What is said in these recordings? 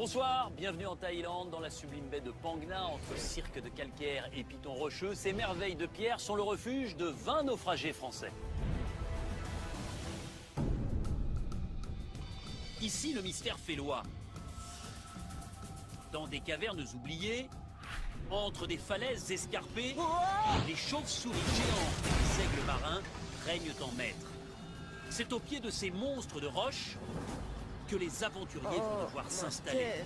Bonsoir, bienvenue en Thaïlande, dans la sublime baie de Phang Nga, entre cirque de calcaire et pitons rocheux. Ces merveilles de pierre sont le refuge de 20 naufragés français. Ici, le mystère fait loi. Dans des cavernes oubliées, entre des falaises escarpées, les chauves-souris géantes et les aigles marins règnent en maîtres. C'est au pied de ces monstres de roche que les aventuriers vont devoir s'installer.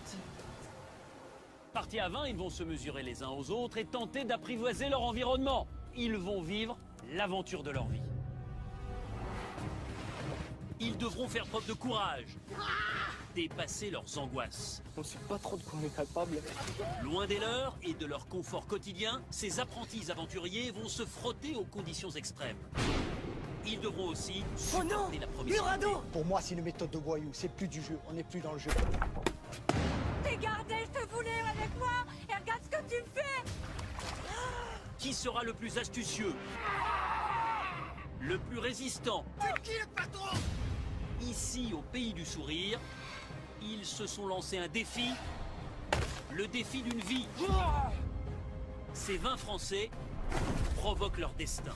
Partis à 20, ils vont se mesurer les uns aux autres et tenter d'apprivoiser leur environnement. Ils vont vivre l'aventure de leur vie. Ils devront faire preuve de courage, dépasser leurs angoisses. On sait pas trop de quoi on est capable. Loin des leurs et de leur confort quotidien, ces apprentis aventuriers vont se frotter aux conditions extrêmes. Ils devront aussi supporter la promiscuité. Pour moi, c'est une méthode de voyou. C'est plus du jeu. On n'est plus dans le jeu. Regardez, je te voulais avec moi. Et regarde ce que tu me fais. Qui sera le plus astucieux? Le plus résistant? C'est qui le patron? Ici, au pays du sourire, ils se sont lancés un défi. Le défi d'une vie. Ces 20 Français provoquent leur destin.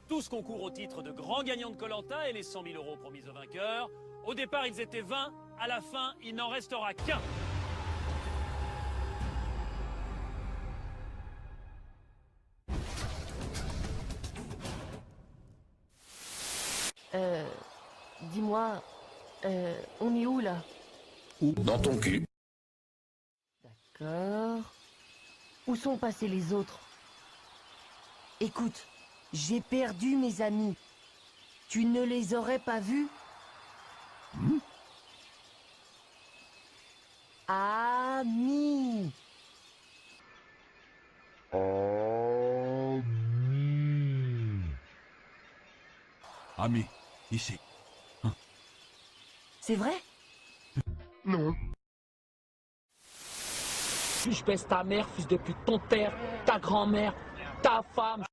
Tous concourent au titre de grands gagnants de Koh-Lanta et les 100 000 € promis aux vainqueurs. Au départ, ils étaient 20. À la fin, il n'en restera qu'un. Dis-moi, on est où là? Dans ton cul. D'accord. Où sont passés les autres? Écoute, j'ai perdu mes amis. Tu ne les aurais pas vus? Amis. Ami, ici. C'est vrai? Je baisse ta mère, fils de pute, ton père, ta grand-mère, ta femme.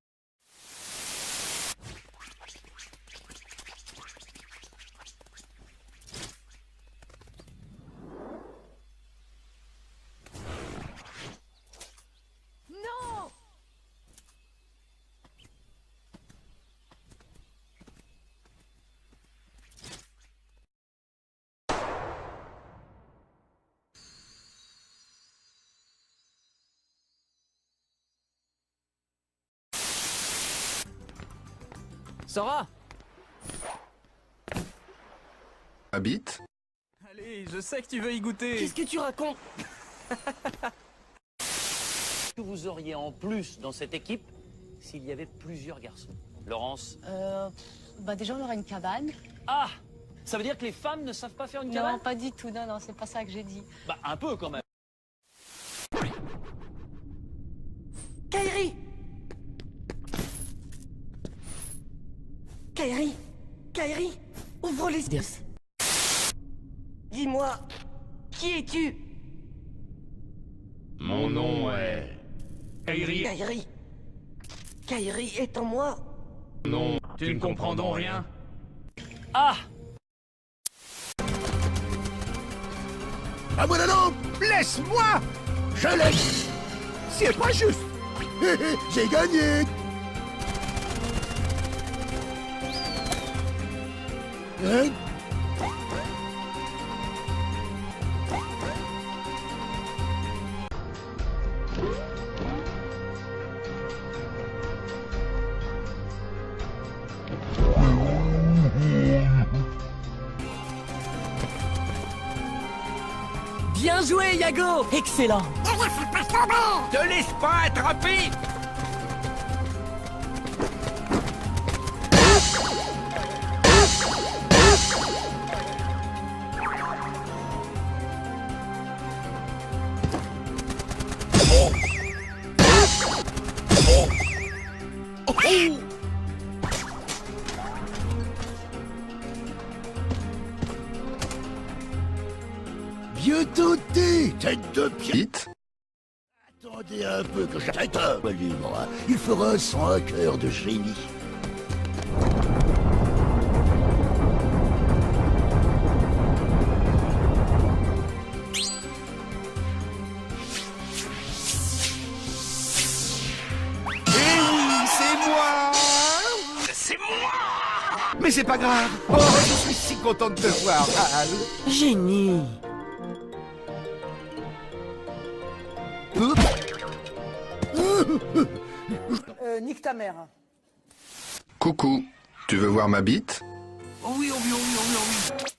Non. Sarah! Habite. Allez, je sais que tu veux y goûter. Qu'est-ce que tu racontes? Que vous auriez en plus dans cette équipe s'il y avait plusieurs garçons? Laurence? Bah déjà, on aura une cabane. Ah! Ça veut dire que les femmes ne savent pas faire une cabane? Non, pas du tout. Non, non, c'est pas ça que j'ai dit. Bah, un peu quand même. Kairi! Kairi! Kairi! Ouvre les yeux! Dis-moi, qui es-tu? Mon nom est... Kairi, Kairi! Kairi est en moi! Non, tu ne comprends donc rien. Ah! Ah, mon non! Laisse-moi! Je laisse! C'est pas juste! J'ai gagné! Hein? Bien joué, Yago! Excellent! te laisse pas attraper. Bien tenté, tête de pied. Vite. Attendez un peu que j'arrête un livre. Il fera sans un cœur de génie. C'est moi. C'est moi. Mais c'est pas grave. Oh, je suis si content de te voir, Al. Génie. Nique ta mère. Coucou, tu veux voir ma bite? Oh oui, oh oui, oh oui, oh oui, oh oui.